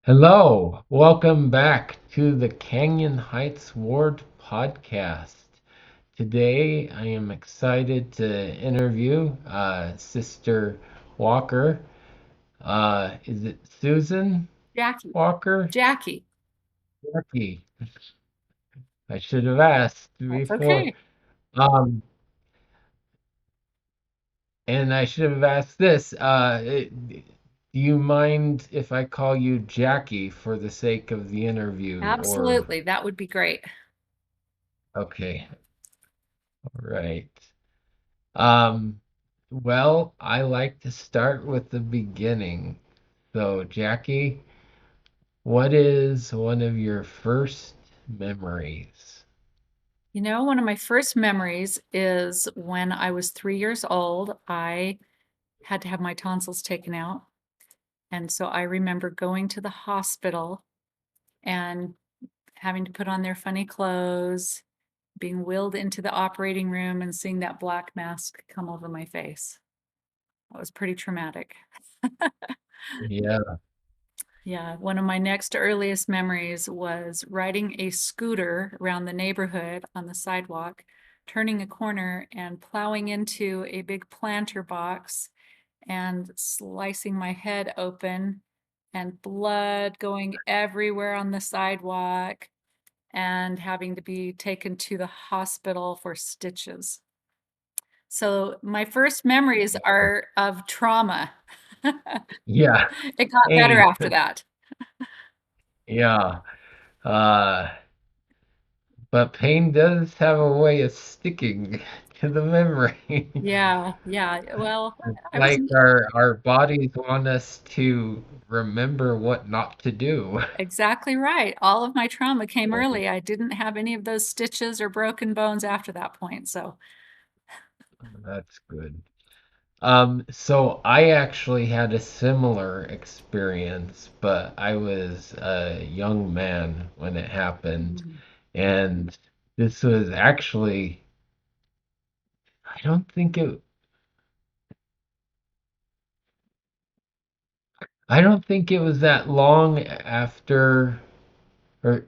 Hello, welcome back to the Canyon Heights Ward podcast. Today I am excited to interview Sister Walker. Is it Susan Jackie. Walker? Jackie. Jackie. I should have asked That's before. okay. Um, and I should have asked this. Do you mind if I call you Jackie for the sake of the interview? Or, Absolutely. That would be great. okay, all right. Um, well, I like to start with the beginning. So, Jackie, what is one of your first memories? One of my first memories is when I was 3 years old. I had to have my tonsils taken out. And so I remember going to the hospital and having to put on their funny clothes, being wheeled into the operating room and seeing that black mask come over my face. That was pretty traumatic. Yeah, Yeah, one of my next earliest memories was riding a scooter around the neighborhood on the sidewalk, turning a corner and plowing into a big planter box and slicing my head open and blood going everywhere on the sidewalk and having to be taken to the hospital for stitches. So my first memories are of trauma. yeah, It got better pain. after that. Yeah. Uh, but pain does have a way of sticking to the memory. Yeah, yeah. Well, It's I was like our bodies want us to remember what not to do. exactly right. All of my trauma came So early. I didn't have any of those stitches or broken bones after that point. So, that's good. So I actually had a similar experience, but I was a young man when it happened. mm, And this was actually, I don't think it, I don't think it was that long after, or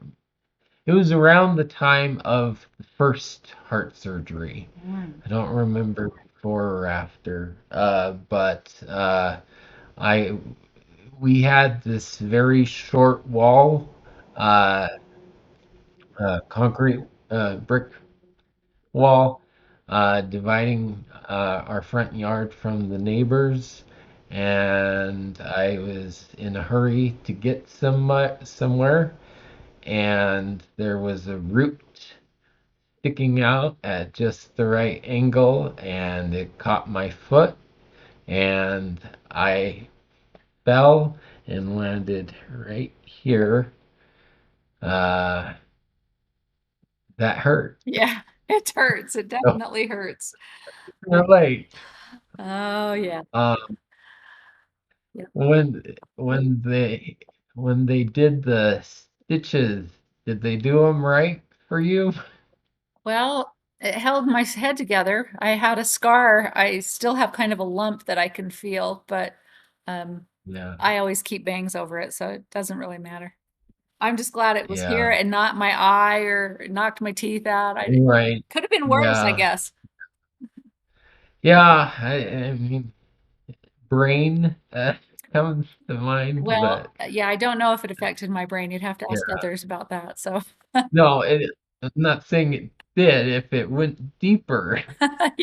it was around the time of the first heart surgery. mm. I don't remember before or after, but I we had this very short wall, uh, concrete brick wall, dividing our front yard from the neighbors. And I was in a hurry to get somewhere, and there was a root sticking out at just the right angle, and it caught my foot, and I fell and landed right here. Uh, that hurt. Yeah, it hurts. It So, definitely hurts. relate. Oh, yeah. Um, Yeah. when when they when they did the stitches, did they do them right for you? Well, it held my head together. I had a scar. I still have kind of a lump that I can feel, but um, Yeah, I always keep bangs over it, so it doesn't really matter. I'm just glad it was here yeah, and not my eye or knocked my teeth out. I right. could have been worse, I Yeah, guess. yeah. I mean, brain comes to mind, Well, but yeah, I don't know if it affected my brain. You'd have to ask yeah. others about that. So, No, I'm not saying it did. If it went deeper,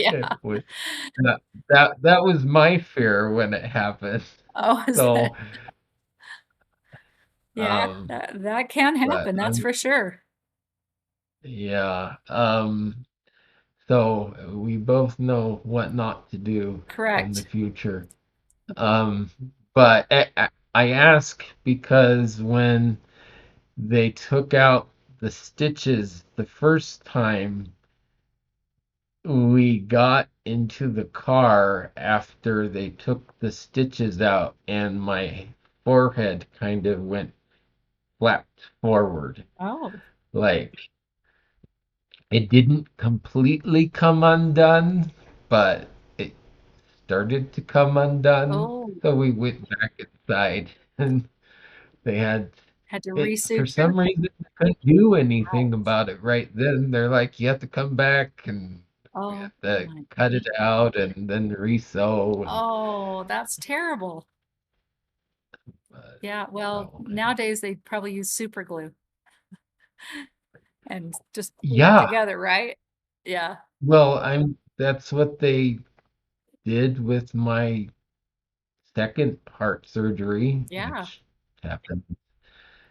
it yeah. would. That was my fear when it happened. Oh, is that? So, Yeah, um, that can but happen. That's I'm for sure. yeah. So we both know what not to do in the Correct. future. Um, but I ask because when they took out the stitches the first time, we got into the car after they took the stitches out, and my forehead kind of went flapped forward. Oh, Like it didn't completely come undone, but it started to come undone. oh, So we went back inside and They had Had to it for resuture? some reason they couldn't do anything Ouch. about it right then. They're like, you have to come back and we Oh have to my. cut it out and then re-sew and Oh, that's terrible. Yeah, well, so nowadays they probably use super glue and just glue it yeah. together, right? Yeah, Well, I'm that's what they did with my second heart surgery, yeah, which happened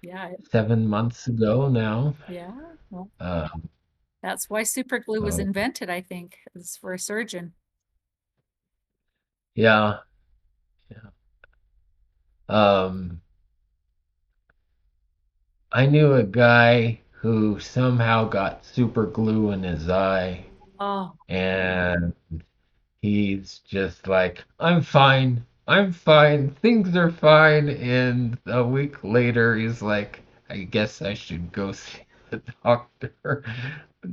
yeah, 7 months ago now. yeah. Well, Um, that's why super glue was so invented, I think, is for a surgeon. yeah, yeah. Um, I knew a guy who somehow got super glue in his eye, Oh, and he's just like, I'm fine, things are fine. And a week later, he's like, I guess I should go see the doctor.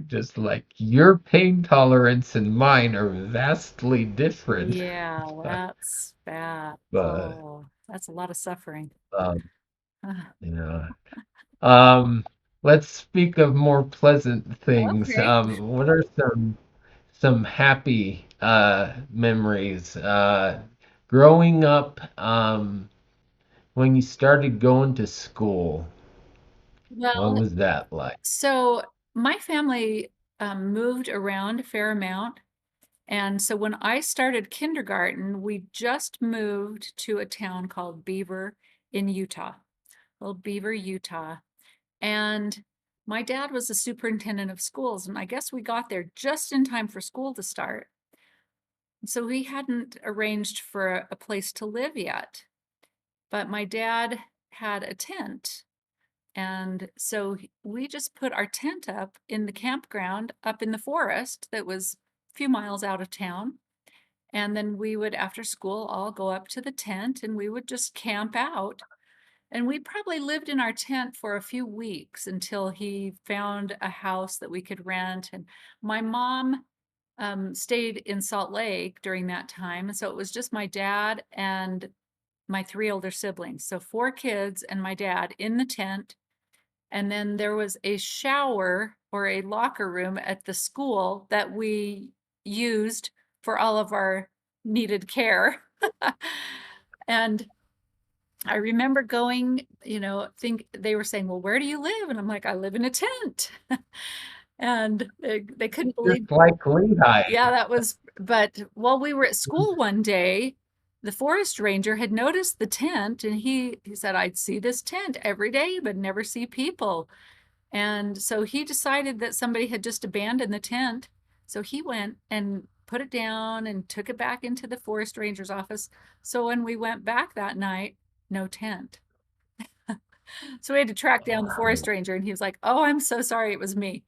Just like, your pain tolerance and mine are vastly different. yeah, that's bad. But, Oh, that's a lot of suffering. um, you know, um, let's speak of more pleasant things. Okay. What are some happy memories growing up when you started going to school? What Well, was that like? so my family moved around a fair amount. And so when I started kindergarten, we just moved to a town called Beaver in Utah, little Beaver, Utah. And my dad was the superintendent of schools. And I guess we got there just in time for school to start. So he hadn't arranged for a place to live yet. But my dad had a tent. And so we just put our tent up in the campground up in the forest that was a few miles out of town. And then we would, after school, all go up to the tent and we would just camp out. And we probably lived in our tent for a few weeks until he found a house that we could rent. And my mom stayed in Salt Lake during that time. And so it was just my dad and my three older siblings. So four kids and my dad in the tent. And then there was a shower or a locker room at the school that we used for all of our needed care. And I remember going, think they were saying, well, where do you live? And I'm like, I live in a tent. And they couldn't believe, Just like Lehigh. yeah, but while we were at school one day, the forest ranger had noticed the tent and he said, I'd see this tent every day, but never see people. And so he decided that somebody had just abandoned the tent. So he went and put it down and took it back into the forest ranger's office. So when we went back that night, no tent. So we had to track down the forest Oh, ranger and he was like, oh, I'm so sorry it was me.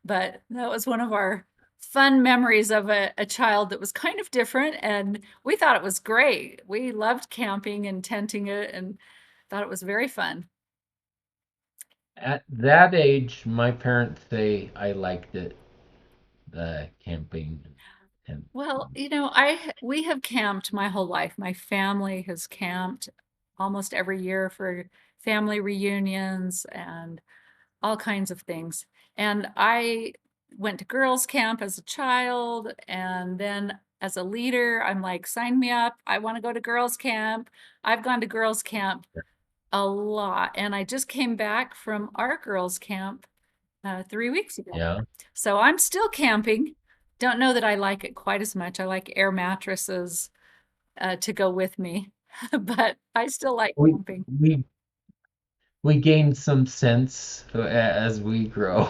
But that was one of our fun memories of a child that was kind of different. And we thought it was great. We loved camping and tenting it and thought it was very fun. at that age, my parents say I liked it, the camping and Well, we have camped my whole life. My family has camped almost every year for family reunions and all kinds of things. And I went to girls' camp as a child, and then as a leader, I'm like, sign me up. I want to go to girls' camp. I've gone to girls' camp a lot, and I just came back from our girls' camp 3 weeks ago. yeah. So I'm still camping. Don't know that I like it quite as much. I like air mattresses to go with me, but I still like We camping. we we gained some sense as we grow.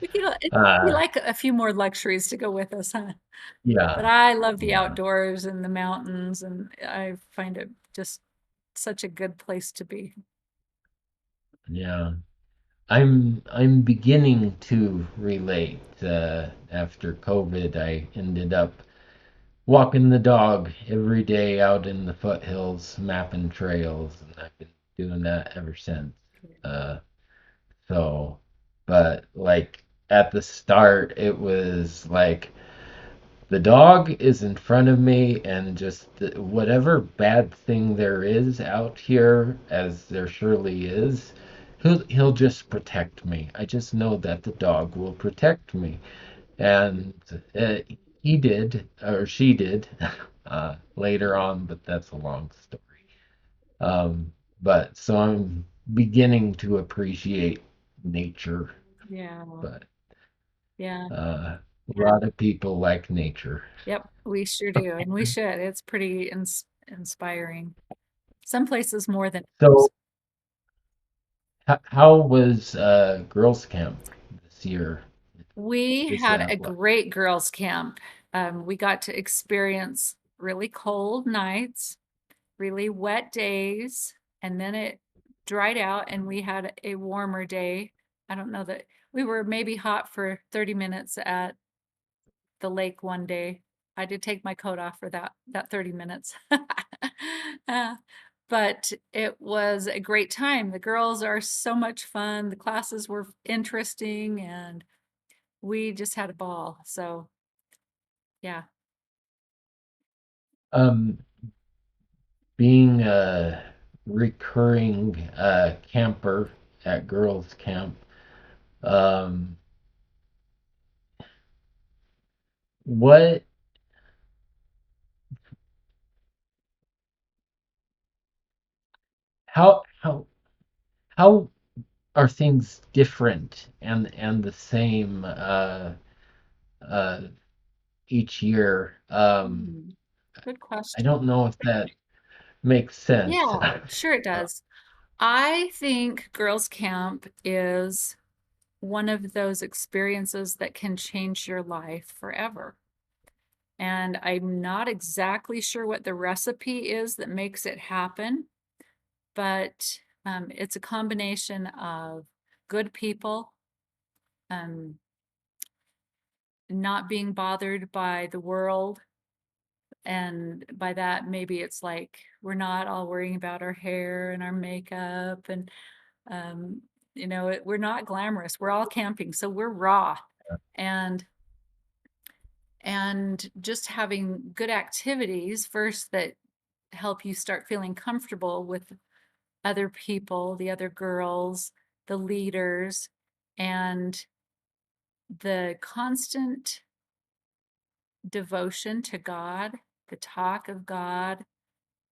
We Uh, like a few more luxuries to go with us, huh? But yeah, I love the yeah, outdoors and the mountains, and I find it just such a good place to be. yeah. I'm beginning to relate. After COVID, I ended up walking the dog every day out in the foothills, mapping trails, and I've been doing that ever since. Uh, but like at the start, it was like the dog is in front of me, and just whatever bad thing there is out here, as there surely is, he'll just protect me. I just know that the dog will protect me, and uh, he did, or she did, later on, but that's a long story. Um, but so I'm beginning to appreciate nature, Yeah. but Yeah. a lot of people like nature. Yep. We sure do. And we should. It's pretty inspiring. Some places more than others. So, how was girls' camp this year? We What is had a that like? great girls' camp. We got to experience really cold nights, really wet days, and then it dried out and we had a warmer day. I don't know that we were maybe hot for 30 minutes at the lake one day. I did take my coat off for that 30 minutes. Uh, but it was a great time. The girls are so much fun. The classes were interesting and we just had a ball. So, yeah. Um, being a recurring camper at girls' camp, um, what how how are things different and the same uh, each year? Hmm, good I question. don't know if that makes sense. Yeah, sure it does. I think girls' camp is one of those experiences that can change your life forever. And I'm not exactly sure what the recipe is that makes it happen, but it's a combination of good people, um, not being bothered by the world. And by that, maybe it's like we're not all worrying about our hair and our makeup and um, we're not glamorous. We're all camping, so we're raw. And just having good activities first that help you start feeling comfortable with other people, the other girls, the leaders, and the constant devotion to God, the talk of God,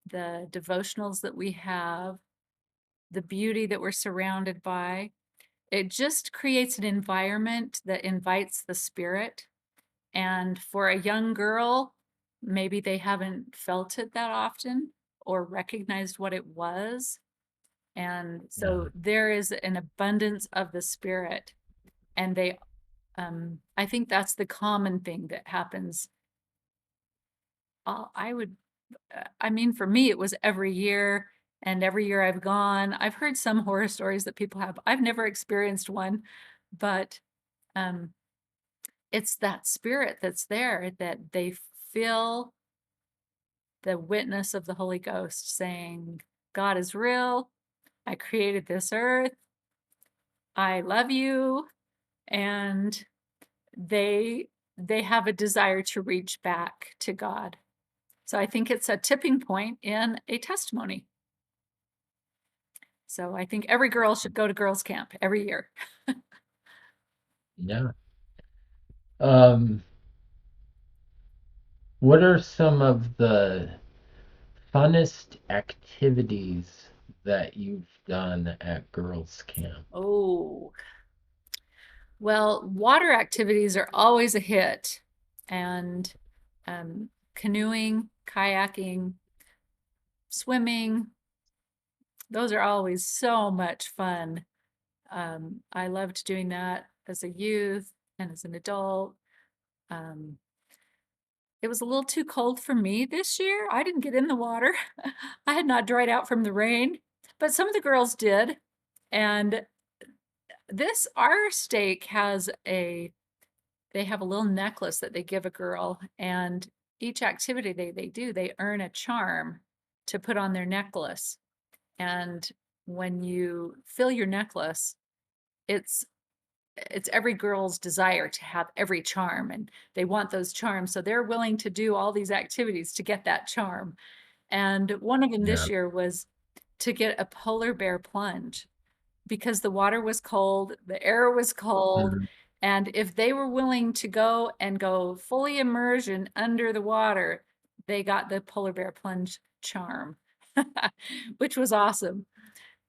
the devotionals that we have, the beauty that we're surrounded by. It just creates an environment that invites the spirit. And for a young girl, maybe they haven't felt it that often or recognized what it was. And Yeah. so there is an abundance of the spirit. And I think that's the common thing that happens. I would, I mean, for me, it was every year. And every year I've gone, I've heard some horror stories that people have. I've never experienced one, but um, it's that spirit that's there that they feel the witness of the Holy Ghost saying, God is real. I created this earth. I love you. And they they have a desire to reach back to God. So I think it's a tipping point in a testimony. So I think every girl should go to girls' camp every year. Yeah. Um, what are some of the funnest activities that you've done at girls' camp? Oh, well, water activities are always a hit. And canoeing, kayaking, swimming, those are always so much fun. I loved doing that as a youth and as an adult. Um, it was a little too cold for me this year. I didn't get in the water. I had not dried out from the rain, but some of the girls did. And our stake they have a little necklace that they give a girl, and each activity they do, they earn a charm to put on their necklace. And when you fill your necklace, it's it's every girl's desire to have every charm, and they want those charms, so they're willing to do all these activities to get that charm. And one of them Yeah. this year was to get a polar bear plunge because the water was cold, the air was cold, Mm, and if they were willing to go fully immersion under the water, they got the polar bear plunge charm, which was awesome.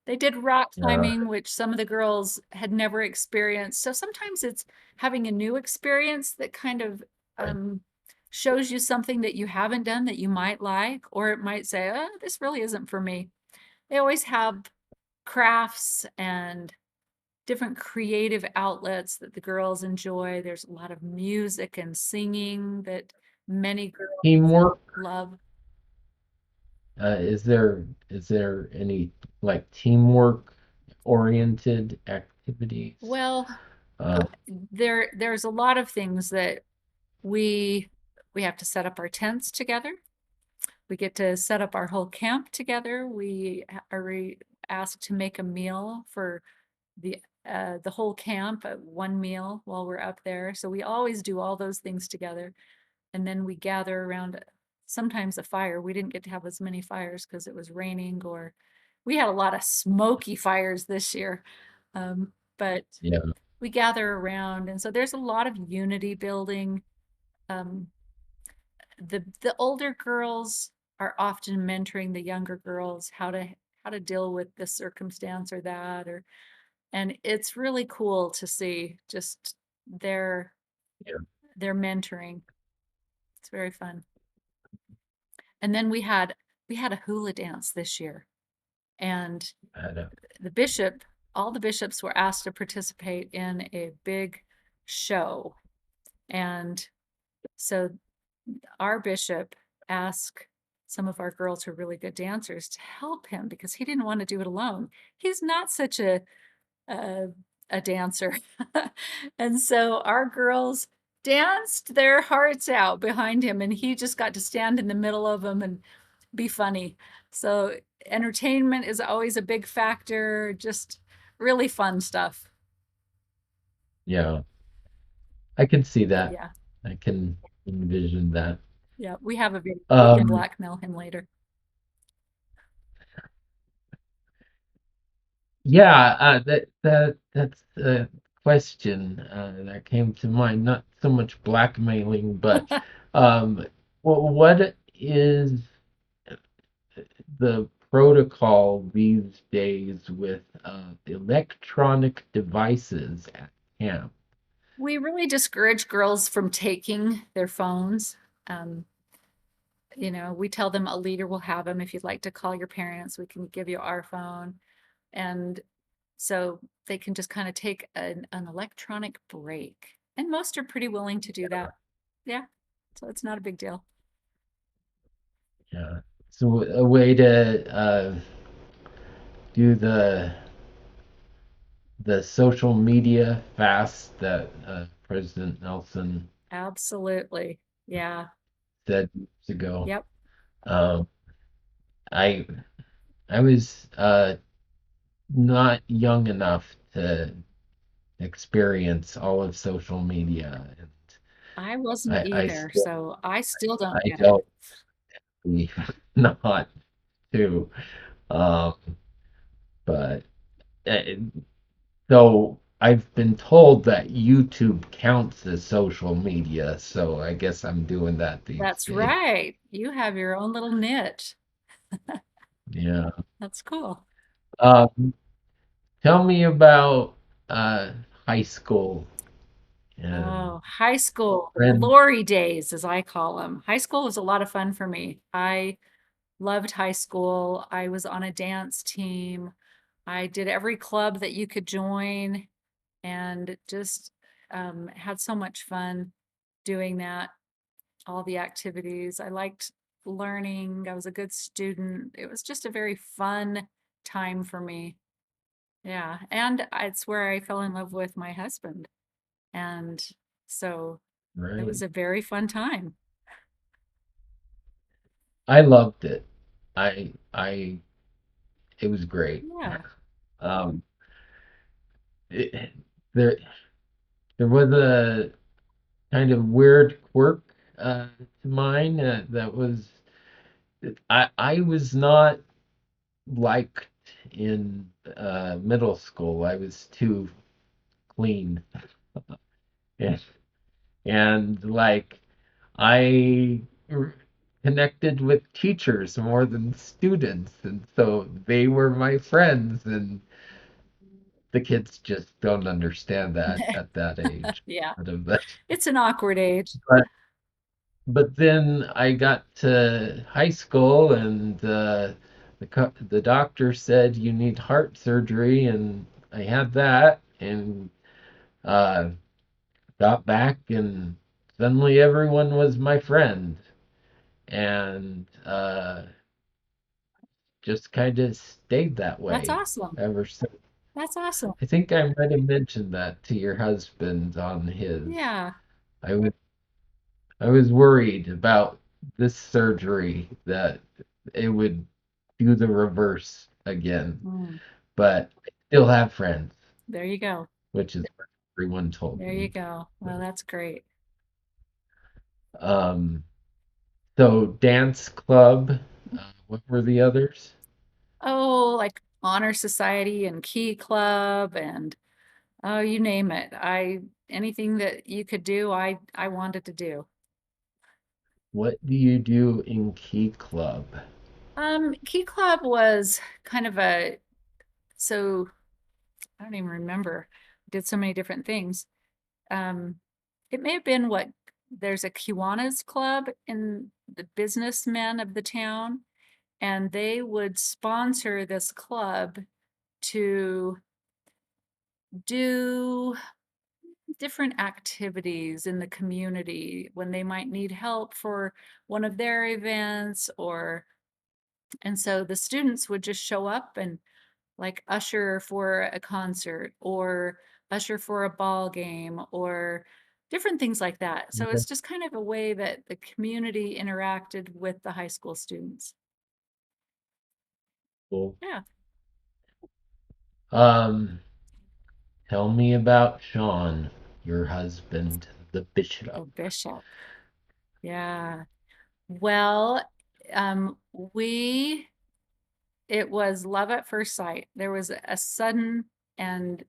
They did rock yeah. climbing, which some of the girls had never experienced. So sometimes it's having a new experience that kind of Right. um, shows you something that you haven't done that you might like, or it might say, oh, this really isn't for me. They always have crafts and different creative outlets that the girls enjoy. There's a lot of music and singing that many girls Teamwork. love. Is there any like teamwork oriented activities? Well, Uh, there's a lot of things that we we have to set up our tents together. We get to set up our whole camp together. We are asked to make a meal for the whole camp, one meal while we're up there. So we always do all those things together. And then we gather around sometimes a fire. We didn't get to have as many fires because it was raining, or we had a lot of smoky fires this year. But yeah, we gather around, and so there's a lot of unity building. Um, the older girls are often mentoring the younger girls how to deal with this circumstance or that, or and it's really cool to see just their yeah, their mentoring. It's very fun. And then we had a hula dance this year, and I had a, the bishop, all the bishops were asked to participate in a big show. And so our bishop asked some of our girls who are really good dancers to help him because he didn't want to do it alone. He's not such a, a dancer. And so our girls danced their hearts out behind him, and he just got to stand in the middle of them and be funny. So entertainment is always a big factor, just really fun stuff. yeah. I can see that. Yeah. I can envision that. Yeah. We have a video. We can Um, blackmail him later. yeah, that's a question that came to mind. Not so much blackmailing, but what is the protocol these days with electronic devices at camp? We really discourage girls from taking their phones. Um, we tell them a leader will have them. If you'd like to call your parents, we can give you our phone. And so they can just kind of take an electronic break. And most are pretty willing to do that. Yeah. So it's not a big deal. Yeah, so a way to do the social media fast that President Nelson Absolutely. Yeah. said years ago. Yep. Um, I I was not young enough to experience all of social media, and I wasn't I either. still So I still don't I get it. don't believe not to. Um, but uh, so I've been told that YouTube counts as social media, so I guess I'm doing that these That's days. right. You have your own little niche. Yeah. That's cool. Um, Tell me about uh high school and Oh, high school, the friends. glory days, as I call them. High school was a lot of fun for me. I loved high school. I was on a dance team. I did every club that you could join and just had so much fun doing that, all the activities. I liked learning. I was a good student. It was just a very fun time for me. Yeah. And it's where I fell in love with my husband. And so it Right. was a very fun time. I loved it. I it was great. Yeah. Um it, there there was a kind of weird quirk to mine that was I was not liked in middle school. I was too clean. And, and like I r- connected with teachers more than students, and so they were my friends, and the kids just don't understand that at that age. Yeah, Out of that. it's an awkward age. But but then I got to high school, and the doctor said you need heart surgery, and I had that, and uh, got back, and suddenly everyone was my friend, and just kind of stayed that That's way awesome. ever since. That's awesome. I think I might have mentioned that to your husband on his. Yeah. I was I was worried about this surgery that it would do the reverse again, Mm, but I still have friends, there you go. which is what everyone told There you me. go. Well, that's great. Um, so dance club, what were the others? Oh, like honor society and key club and oh, you name it. Anything that you could do, I wanted to do. What do you do in Key Club? Key club was kind of a so I don't even remember. Did so many different things. Um, it may have been what there's a Kiwanis club in the businessmen of the town, and they would sponsor this club to do different activities in the community when they might need help for one of their events or and so the students would just show up and like usher for a concert or usher for a ball game or different things like that. So Okay, it's just kind of a way that the community interacted with the high school students. cool. Yeah. Um, Tell me about Sean, your husband, the bishop. Oh, Bishop. Yeah. Well, we it was love at first sight. There was a sudden and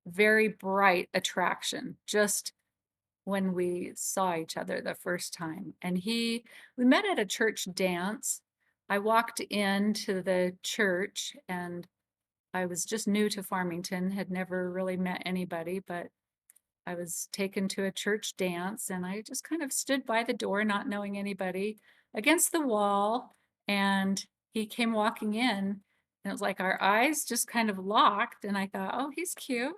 very bright attraction just when we saw each other the first time. And we met at a church dance. I walked into the church and I was just new to Farmington, had never really met anybody, but I was taken to a church dance and I just kind of stood by the door, not knowing anybody, against the wall. And he came walking in, and it was like our eyes just kind of locked. And I thought, oh, he's cute.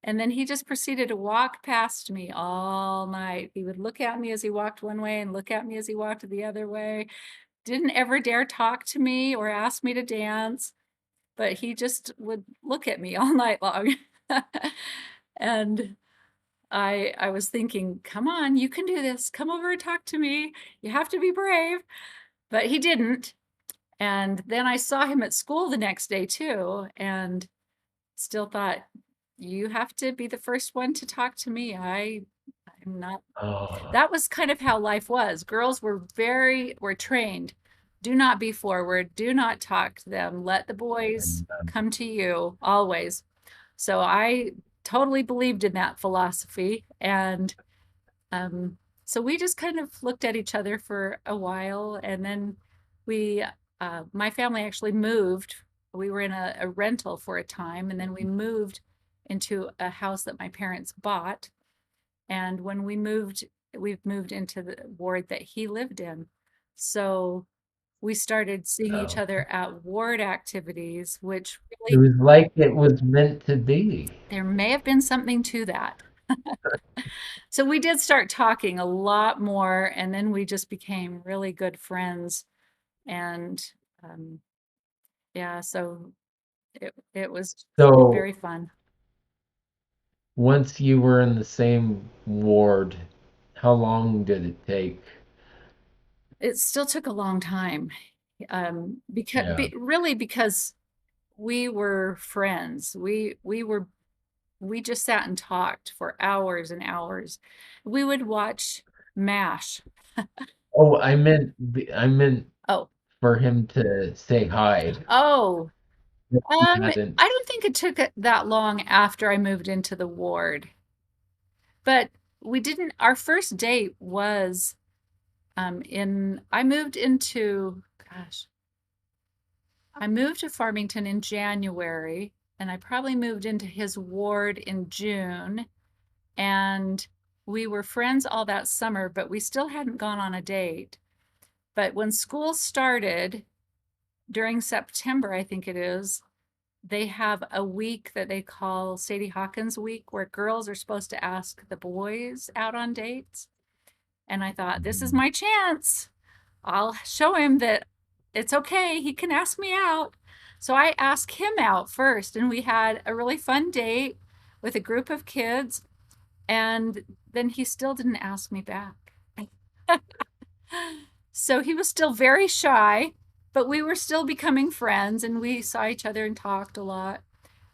And then he just proceeded to walk past me all night. He would look at me as he walked one way and look at me as he walked the other way. Didn't ever dare talk to me or ask me to dance, but he just would look at me all night long. And I was thinking, come on, you can do this. Come over and talk to me. You have to be brave. But he didn't. And then I saw him at school the next day too, and still thought, you have to be the first one to talk to me. I'm not. Oh, That was kind of how life was. Girls were trained. Do not be forward. Do not talk to them. Let the boys and come to you always. So I totally believed in that philosophy. And um, so we just kind of looked at each other for a while. And then my family actually moved. We were in a rental for a time. And then we moved into a house that my parents bought. And when we've moved into the ward that he lived in. So we started seeing each oh, other at ward activities, which it really was like it was meant to be. there may have been something to that. So we did start talking a lot more, and then we just became really good friends. And um, yeah, so it was So very fun. once you were in the same ward, how long did it take? It still took a long time, Yeah. really because we were friends. We were we just sat and talked for hours and hours. We would watch MASH. Oh, I meant Oh, for him to say hi. oh, He hadn't. I don't think it took it that long after I moved into the ward, but we didn't. Our first date was I moved into, gosh, I moved to Farmington in January, and I probably moved into his ward in June. And we were friends all that summer, but we still hadn't gone on a date. But when school started during September, I think it is, they have a week that they call Sadie Hawkins Week, where girls are supposed to ask the boys out on dates. And I thought, this is my chance. I'll show him that it's okay. He can ask me out. So I asked him out first, and we had a really fun date with a group of kids. And then he still didn't ask me back. So he was still very shy, but we were still becoming friends and we saw each other and talked a lot.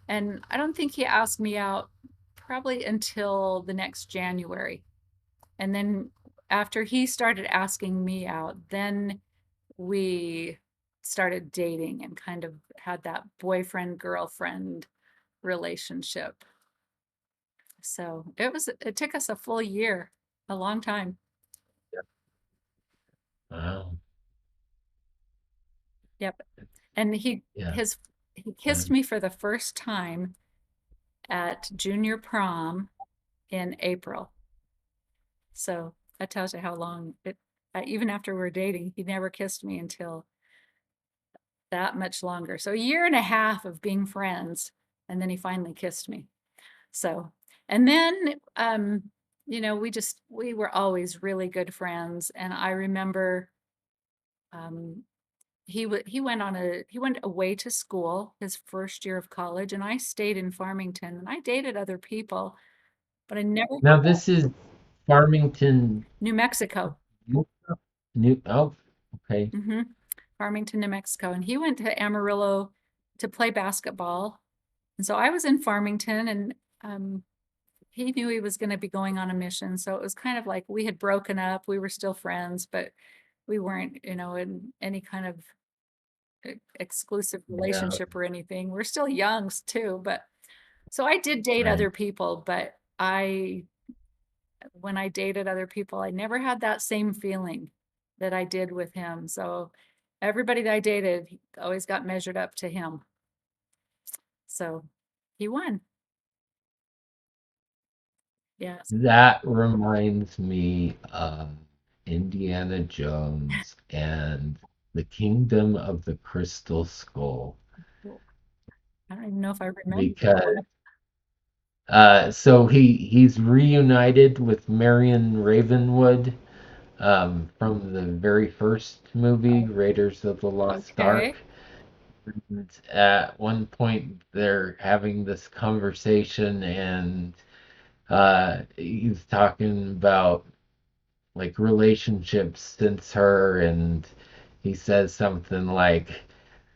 And I don't think he asked me out probably until the next January. And then after he started asking me out, then we started dating and kind of had that boyfriend girlfriend relationship. So it took us a full year, a long time. Wow. Yep. And Yeah. he kissed me for the first time at junior prom in April. So that tells you how long even after we were dating, he never kissed me until that much longer. So a year and a half of being friends, and then he finally kissed me. So, and then, we were always really good friends. And I remember, um, he went away to school his first year of college, and I stayed in Farmington, and I dated other people, but I never Now this is Farmington, New Mexico. New, oh, okay. Hmm. Farmington, New Mexico. And he went to Amarillo to play basketball. And so I was in Farmington, and um, he knew he was going to be going on a mission. So it was kind of like we had broken up. We were still friends, but we weren't, in any kind of exclusive Yeah. relationship or anything. We're still youngs too, but so I did date Right. other people, but when I dated other people, I never had that same feeling that I did with him. So everybody that I dated always got measured up to him. So he won. Yes. That reminds me of Indiana Jones and the Kingdom of the Crystal Skull. I don't even know if I remember that Because one. so he's reunited with Marion Ravenwood from the very first movie, Raiders of the Lost Ark. Okay. And at one point, they're having this conversation, and he's talking about like relationships since her, and he says something like,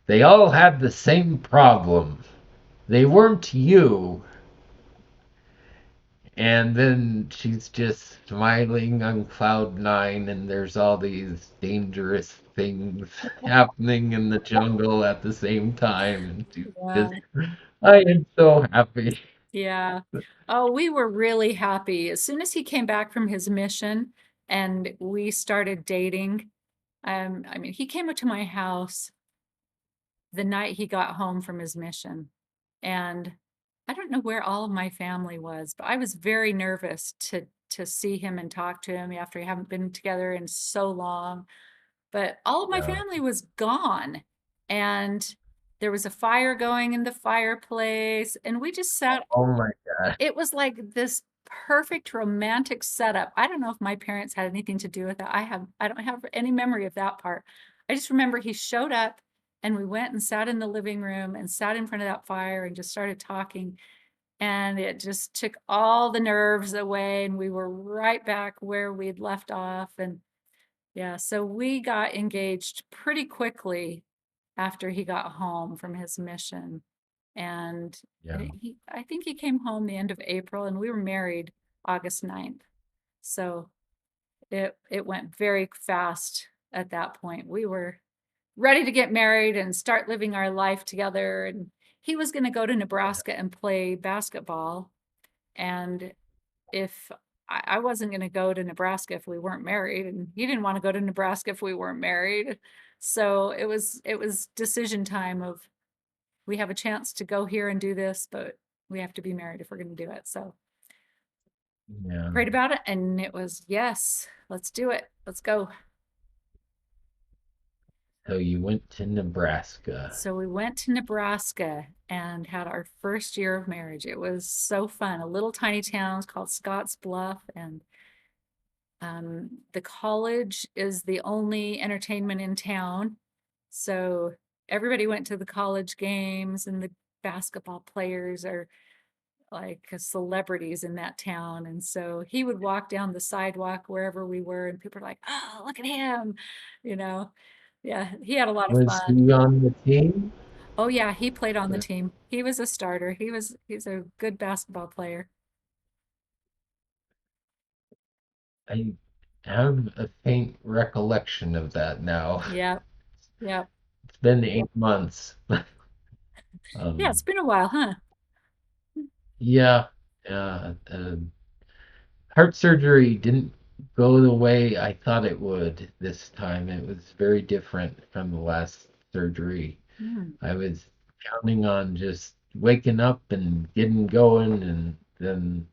"They all had the same problem. They weren't you." And then she's just smiling on cloud nine, and there's all these dangerous things happening in the jungle at the same time. And she's Yeah. just, I am so happy. Yeah. Oh, we were really happy. As soon as he came back from his mission and we started dating, I mean, he came up to my house the night he got home from his mission. And I don't know where all of my family was, but I was very nervous to see him and talk to him after we haven't been together in so long. But all of my Yeah. family was gone. And there was a fire going in the fireplace, and we just sat. Oh my God. It was like this perfect romantic setup. I don't know if my parents had anything to do with it. I don't have any memory of that part. I just remember he showed up and we went and sat in the living room and sat in front of that fire and just started talking, and it just took all the nerves away, and we were right back where we'd left off. And yeah, so we got engaged pretty quickly after he got home from his mission. And Yeah. I think he came home the end of April, and we were married August 9th. So it went very fast at that point. We were ready to get married and start living our life together. And he was going to go to Nebraska and play basketball. And if I wasn't going to go to Nebraska if we weren't married, and he didn't want to go to Nebraska if we weren't married. So it was decision time of we have a chance to go here and do this, but we have to be married if we're going to do it. So Yeah. prayed about it, and it was yes, let's do it. Let's go. So you went to Nebraska. So we went to Nebraska and had our first year of marriage. It was so fun. A little tiny town called Scotts Bluff, and the college is the only entertainment in town. So everybody went to the college games, and the basketball players are like celebrities in that town. And so he would walk down the sidewalk wherever we were, and people are like, oh, look at him, you know. Yeah, he had a lot of Was fun. he on the team? Oh yeah, he played on the team. He was a starter. He's a good basketball player. I have a faint recollection of that now. Yeah, yeah. It's been 8 months. Yeah, it's Um, been a while, huh? yeah, heart surgery didn't go the way I thought it would this time. It was very different from the last surgery. Hmm. I was counting on just waking up and getting going, and then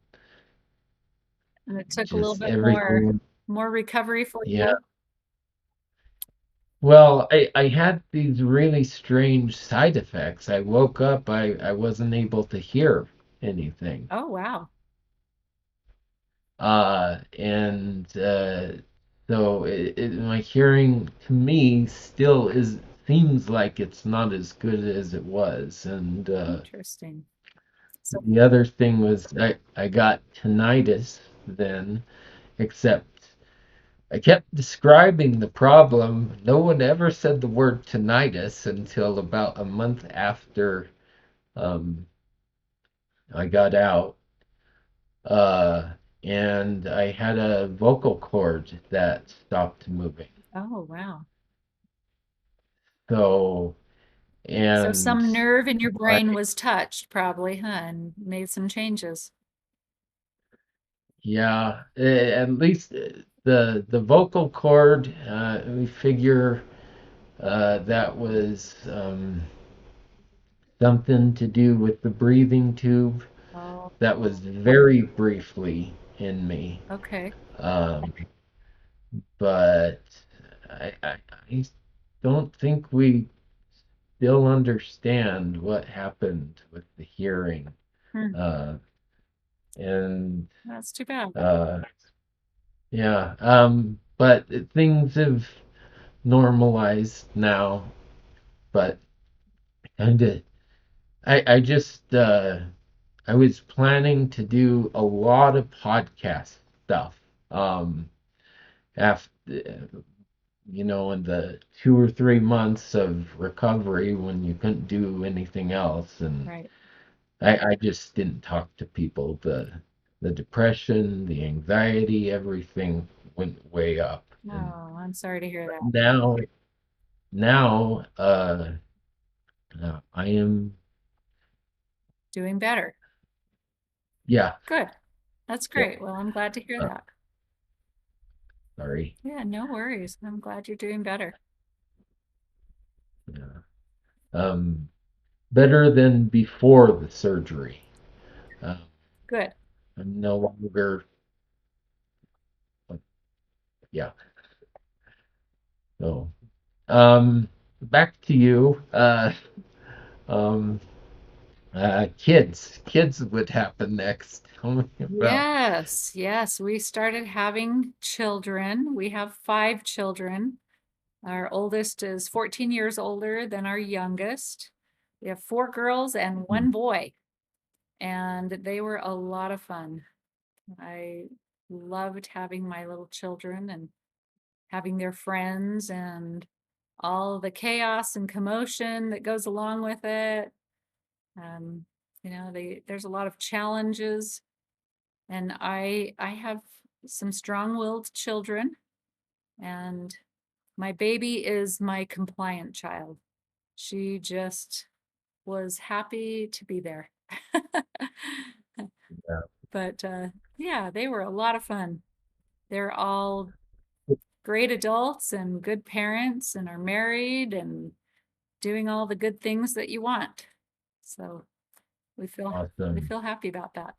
And it took a little just bit more everything. more recovery for Yeah. you. Well, I had these really strange side effects. I woke up, I wasn't able to hear anything. Oh wow. And so my hearing to me still is seems like it's not as good as it was. And Interesting. So the other thing was I got tinnitus then, except I kept describing the problem. No one ever said the word tinnitus until about a month after um, I got out. Uh, and I had a vocal cord that stopped moving. oh wow. So, So and some nerve in your I, brain was touched probably, huh, and made some changes. yeah, at least the vocal cord, we figure that was something to do with the breathing tube Oh, that was very briefly in me. okay. Um, but I don't think we still understand what happened with the hearing. Hmm. Uh, and That's too bad. uh, yeah, but things have normalized now. But kind of, I just I was planning to do a lot of podcast stuff. After in the 2 or 3 months of recovery when you couldn't do anything else, and Right. I just didn't talk to people. The depression, the anxiety, everything went way up. And Oh, I'm sorry to hear that. now I am, Doing better. yeah, Good. That's yeah, great. Well, I'm glad to hear uh, that. sorry. Yeah, no worries. I'm glad you're doing better. Yeah. Um, Better than before the surgery. Um, Good. I'm no longer, yeah. So, back to you. Um, kids would happen next. Tell me about. Yes, yes. We started having children. We have 5 children. Our oldest is 14 years older than our youngest. We have 4 girls and Hmm. 1 boy, and they were a lot of fun. I loved having my little children and having their friends and all the chaos and commotion that goes along with it. Um, there's a lot of challenges, and I have some strong-willed children, and my baby is my compliant child. She just was happy to be there. Yeah. But yeah, they were a lot of fun. They're all great adults and good parents and are married and doing all the good things that you want. So we feel we Awesome. feel happy about that.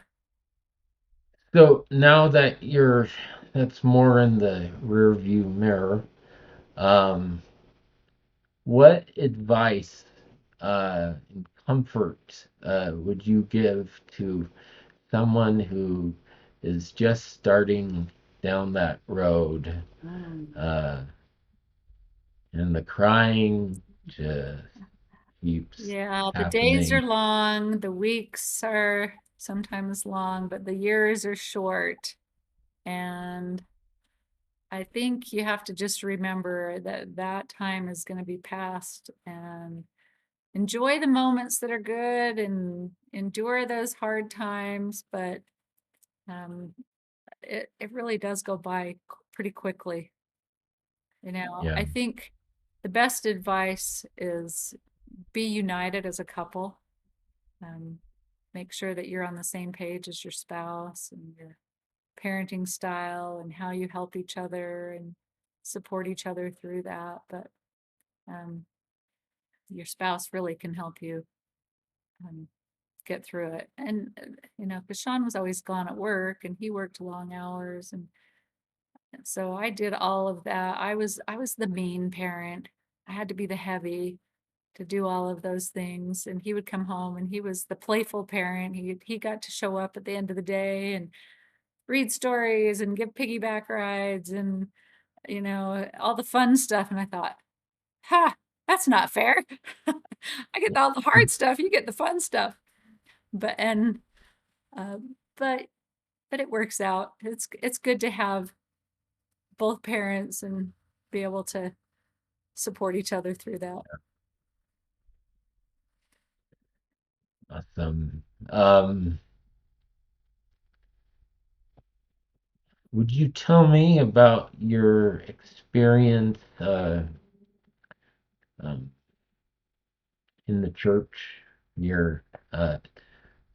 So now that that's more in the rear view mirror, um, what advice and comfort would you give to someone who is just starting down that road, Mm. uh, and the crying just keeps Yeah, the days are happening? long, the weeks are sometimes long, but the years are short. And I think you have to just remember that that time is going to be past, and enjoy the moments that are good and endure those hard times. But um, it really does go by pretty quickly. I Yeah, think the best advice is be united as a couple. Um, Make sure that you're on the same page as your spouse and your parenting style and how you help each other and support each other through that. But um, your spouse really can help you um, get through it. And, because Sean was always gone at work and he worked long hours. And so I did all of that. I was the mean parent. I had to be the heavy to do all of those things. And he would come home and he was the playful parent. He got to show up at the end of the day and read stories and give piggyback rides and all the fun stuff. And I thought, ha, that's not fair. I get all the hard stuff, you get the fun stuff. But and uh, but but it works out. It's good to have both parents and be able to support each other through that. awesome. Would you tell me about your experience um, in the church? Your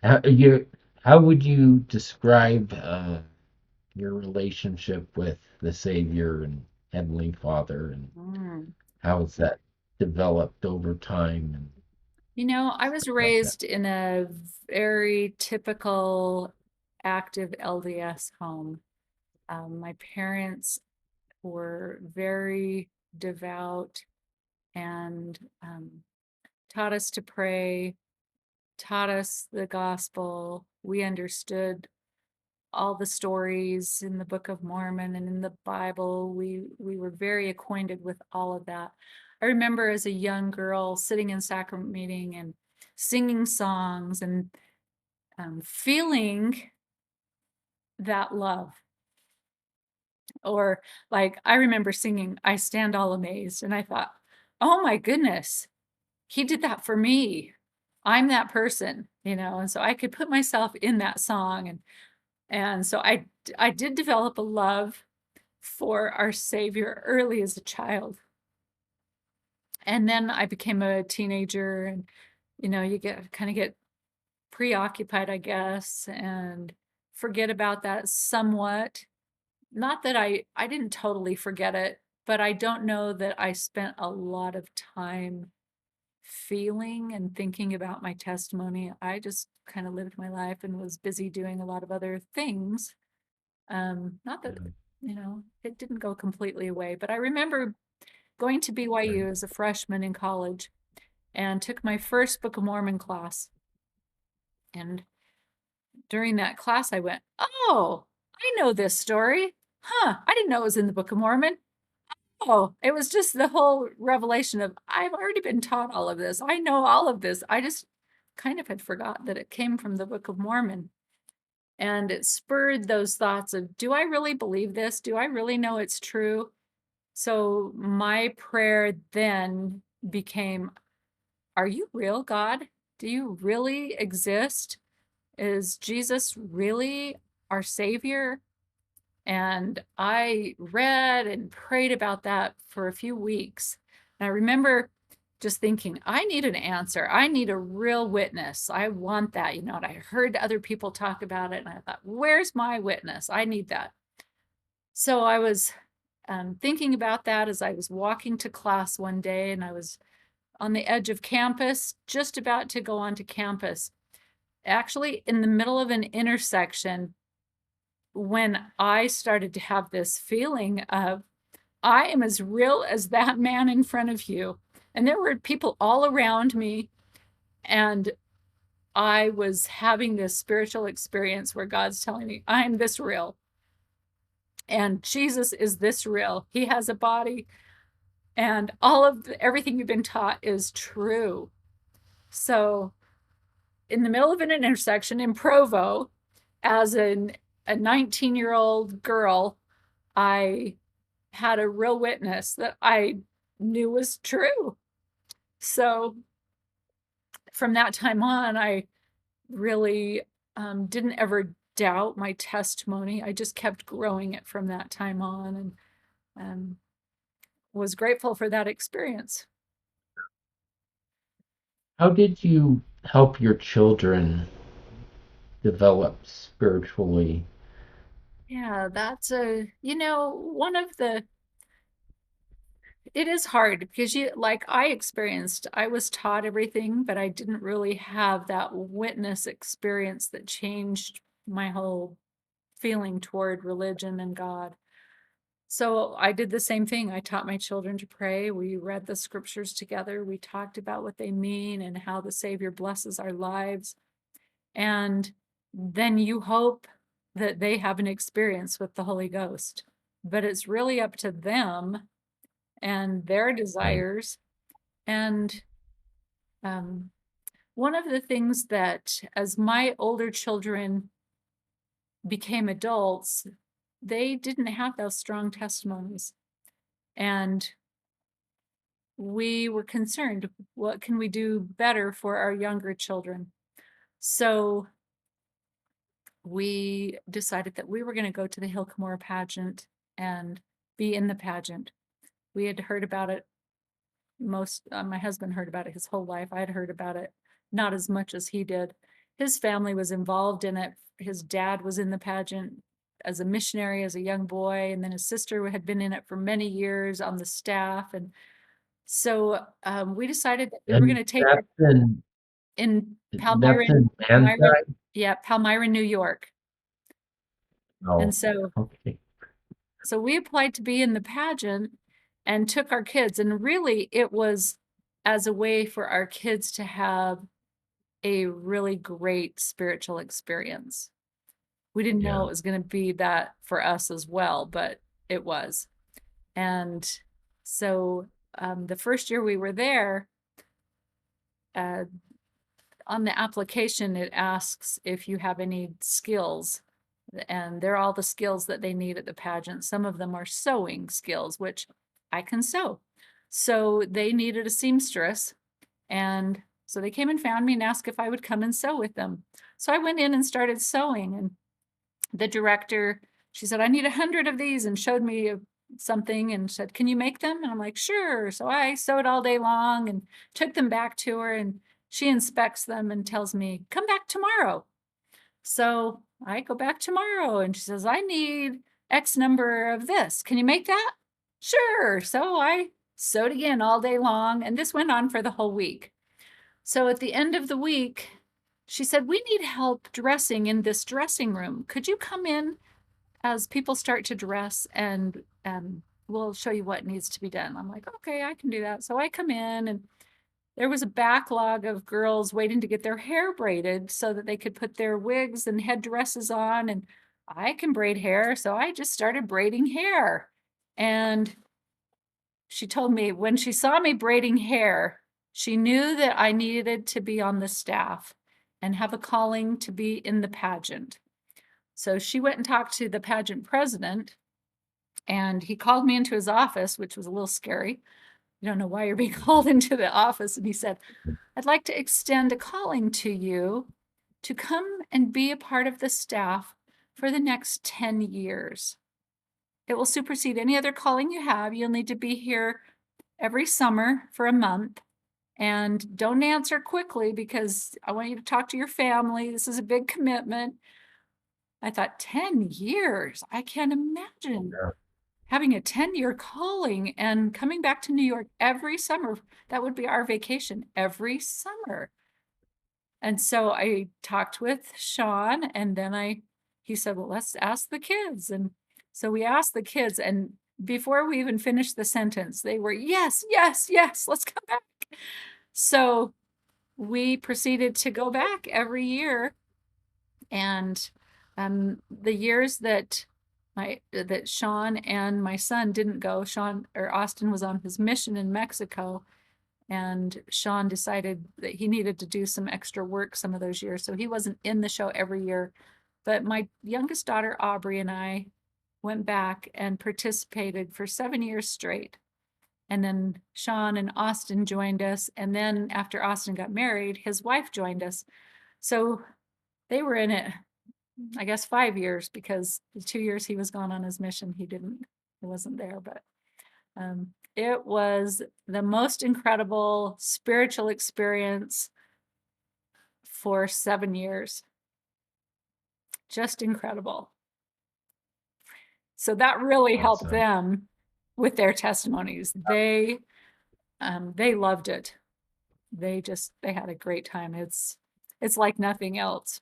how, you how would you describe your relationship with the Savior and Heavenly Father, and Mm. how has that developed over time and I was stuff like that? raised in a very typical active LDS home. My parents were very devout and taught us to pray, taught us the gospel. We understood all the stories in the Book of Mormon and in the Bible. We were very acquainted with all of that. I remember as a young girl sitting in sacrament meeting and singing songs and feeling that love. Or like I remember singing "I Stand All Amazed," and I thought, "Oh my goodness, he did that for me. I'm that person." And so I could put myself in that song, and so I did develop a love for our Savior early as a child. And then I became a teenager, and you get preoccupied, I guess, and forget about that somewhat. Not that I didn't totally forget it, but I don't know that I spent a lot of time feeling and thinking about my testimony. I just kind of lived my life and was busy doing a lot of other things. Not that, Yeah, it didn't go completely away, but I remember going to right. BYU as a freshman in college and took my first Book of Mormon class. And during that class, I went, "Oh, I know this story. Huh, I didn't know it was in the Book of Mormon." Oh, it was just the whole revelation of, I've already been taught all of this. I know all of this. I just kind of had forgotten that it came from the Book of Mormon. And it spurred those thoughts of, do I really believe this? Do I really know it's true? So my prayer then became, are you real, God? Do you really exist? Is Jesus really our Savior? And I read and prayed about that for a few weeks. And I remember just thinking, I need an answer. I need a real witness. I want that, you know. And I heard other people talk about it, and I thought, where's my witness? I need that. So I was thinking about that as I was walking to class one day, and I was on the edge of campus, just about to go onto campus, actually in the middle of an intersection, when I started to have this feeling of, I am as real as that man in front of you. And there were people all around me, and I was having this spiritual experience where God's telling me, I'm this real. And Jesus is this real. He has a body, and all of everything you've been taught is true. So, in the middle of an intersection in Provo, as a 19-year-old girl, I had a real witness that I knew was true. So from that time on, I really didn't ever doubt my testimony. I just kept growing it from that time on, and was grateful for that experience. How did you help your children develop spiritually? Yeah, that's one of the, it is hard because like I experienced, I was taught everything, but I didn't really have that witness experience that changed my whole feeling toward religion and God. So I did the same thing. I taught my children to pray. We read the scriptures together. We talked about what they mean and how the Savior blesses our lives. And then you hope that they have an experience with the Holy Ghost. But it's really up to them and their Right. desires. And um, one of the things that, as my older children became adults, they didn't have those strong testimonies. And we were concerned, what can we do better for our younger children? So we decided that we were going to go to the Hil Cumorah Pageant and be in the pageant. We had heard about it my husband heard about it his whole life. I had heard about it not as much as he did. His family was involved in it. His dad was in the pageant as a missionary as a young boy, and then his sister had been in it for many years on the staff. And so we decided that we were going And to take our in that's in Palmyra, Manti? yeah, Palmyra, New York. And Oh, so okay. we applied to be in the pageant and took our kids. And really, it was as a way for our kids to have a really great spiritual experience. We didn't know Yeah. it was going to be that for us as well, but it was. And so the first year we were there, uh, on the application, it asks if you have any skills, and they're all the skills that they need at the pageant. Some of them are sewing skills, which I can sew. So they needed a seamstress, and so they came and found me and asked if I would come and sew with them. So I went in and started sewing, and the director, she said, I need 100 of these, and showed me something and said, can you make them? And I'm like, sure. So I sewed all day long and took them back to her, and she inspects them and tells me, come back tomorrow. So I go back tomorrow, and she says, I need X number of this. Can you make that? Sure. So I sewed again all day long, and this went on for the whole week. So at the end of the week, she said, we need help dressing in this dressing room. Could you come in as people start to dress, and we'll show you what needs to be done? I'm like, okay, I can do that. So I come in, and there was a backlog of girls waiting to get their hair braided so that they could put their wigs and headdresses on. And I can braid hair, so I just started braiding hair. And she told me when she saw me braiding hair, she knew that I needed to be on the staff and have a calling to be in the pageant. So she went and talked to the pageant president, and he called me into his office, which was a little scary. you don't know why you're being called into the office. And he said, I'd like to extend a calling to you to come and be a part of the staff for the next 10 years. It will supersede any other calling you have. You'll need to be here every summer for a month. And don't answer quickly because I want you to talk to your family. This is a big commitment. I thought, 10 years? I can't imagine Yeah. having a 10-year calling and coming back to New York every summer. That would be our vacation every summer. And so I talked with Sean, and then he said, well, let's ask the kids. And so we asked the kids, and before we even finished the sentence, they were, yes, yes, yes, let's come back. So we proceeded to go back every year. And the years that Sean and my son didn't go, Austin was on his mission in Mexico, and Sean decided that he needed to do some extra work some of those years, so he wasn't in the show every year. But my youngest daughter Aubrey and I went back and participated for 7 years straight. And then Sean and Austin joined us, and then after Austin got married, his wife joined us. So they were in it, I guess, 5 years, because the 2 years he was gone on his mission, he wasn't there. But it was the most incredible spiritual experience for 7 years. Just incredible. So that really helped Awesome. them with their testimonies. They loved it. They had a great time. It's like nothing else.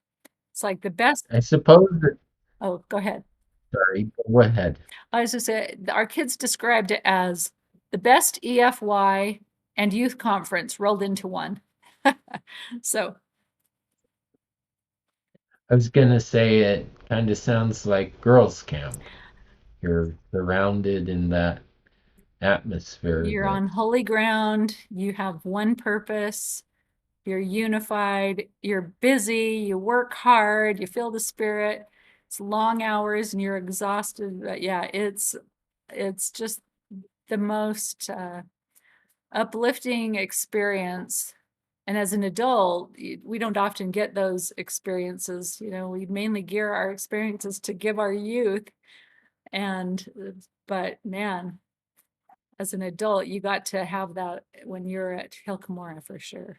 It's like the best. I suppose that, Oh, go ahead. sorry, go ahead. I was just saying, our kids described it as the best EFY and youth conference rolled into one. So I was gonna say it kind of sounds like girls' camp. You're surrounded in that atmosphere you're that, on holy ground, you have one purpose, you're unified, you're busy, you work hard, you feel the spirit. It's long hours and you're exhausted. But yeah, it's just the most uplifting experience. And as an adult, we don't often get those experiences. We mainly gear our experiences to give our youth. But man, as an adult, you got to have that when you're at Hil Cumorah for sure.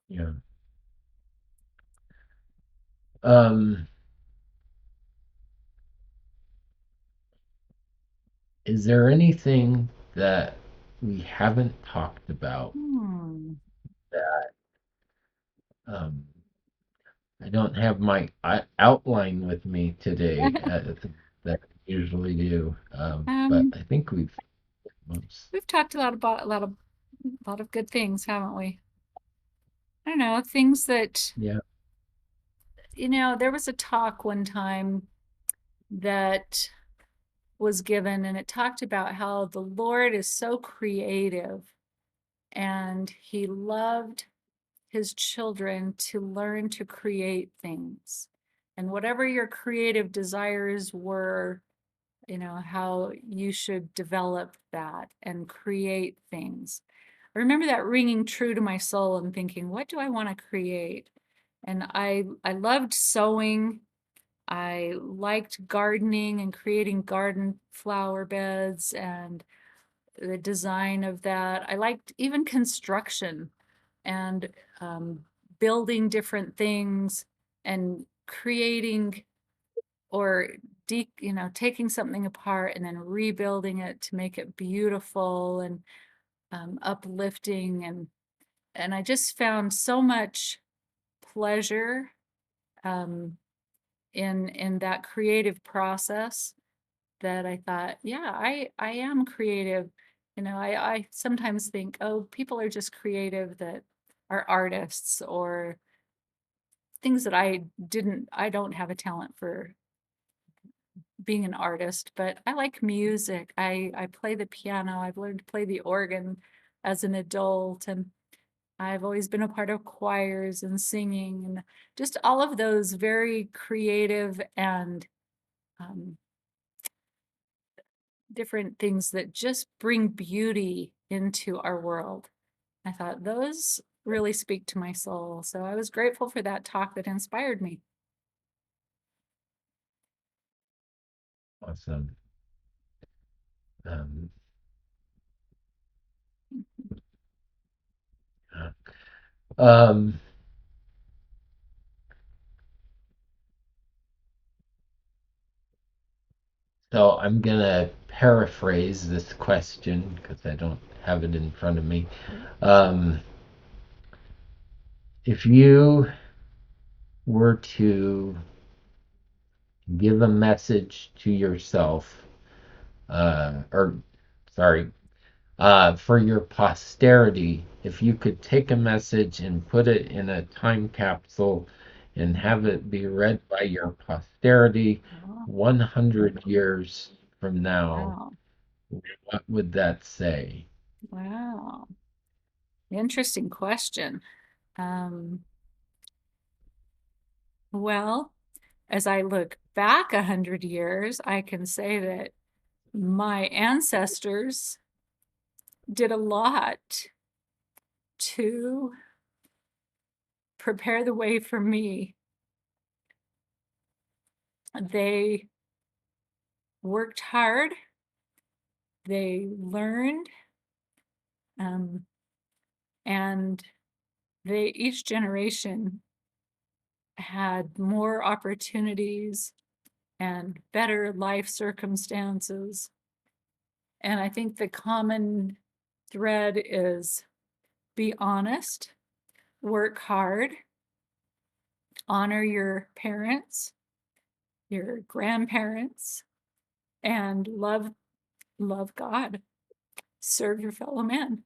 yeah. Um, is there anything that we haven't talked about Hmm. that um, I don't have my outline with me today that I usually do, but um, I think we've most. we've talked a lot about a lot of good things, haven't we? I don't know, things that, Yeah, there was a talk one time that was given, and it talked about how the Lord is so creative, and he loved his children to learn to create things. And whatever your creative desires were, how you should develop that and create things. I remember that ringing true to my soul and thinking, what do I want to create? And I loved sewing. I liked gardening and creating garden flower beds and the design of that. I liked even construction and um, building different things and creating or taking something apart and then rebuilding it to make it beautiful and uplifting. And I just found so much pleasure um, in that creative process that I thought, yeah, I am creative. I sometimes think, oh, people are just creative that are artists or things that I don't have a talent for being an artist, but I like music. I play the piano. I've learned to play the organ as an adult, and I've always been a part of choirs and singing and just all of those very creative and um, different things that just bring beauty into our world. I thought those really speak to my soul. So I was grateful for that talk that inspired me. Awesome. Um, yeah. Um, so I'm gonna paraphrase this question because I don't have it in front of me. Um, if you were to give a message to yourself, or sorry, for your posterity, if you could take a message and put it in a time capsule and have it be read by your posterity Oh, 100 years from now, wow. what would that say? Wow. Interesting question. Um, well, as I look back 100 years, I can say that my ancestors did a lot to prepare the way for me. They worked hard, they learned, um, and they each generation had more opportunities and better life circumstances. And I think the common thread is be honest, work hard, honor your parents, your grandparents, and love God. Serve your fellow man.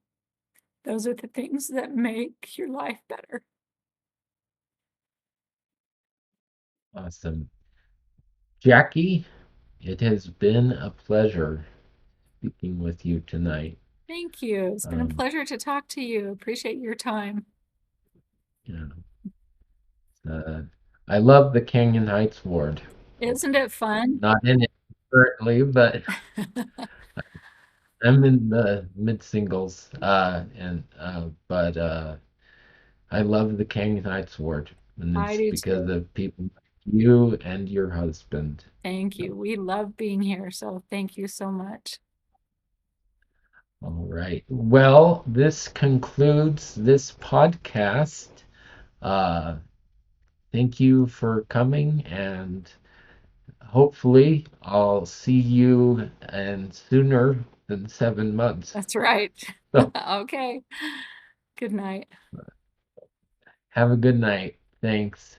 Those are the things that make your life better. Awesome. Jackie, it has been a pleasure speaking with you tonight. Thank you. It's been a Um, pleasure to talk to you. Appreciate your time. you know, I love the Canyon Heights Ward. Isn't it fun? Not in it currently, but I'm in the mid singles, and but I love the Canyon Heights Ward, and I it's do because too. of people like you and your husband. Thank you. We love being here, so thank you so much. All right. Well, this concludes this podcast. Uh, thank you for coming, and hopefully, I'll see you and sooner than 7 months. That's right. So, Okay. Good night. have a good night. Thanks.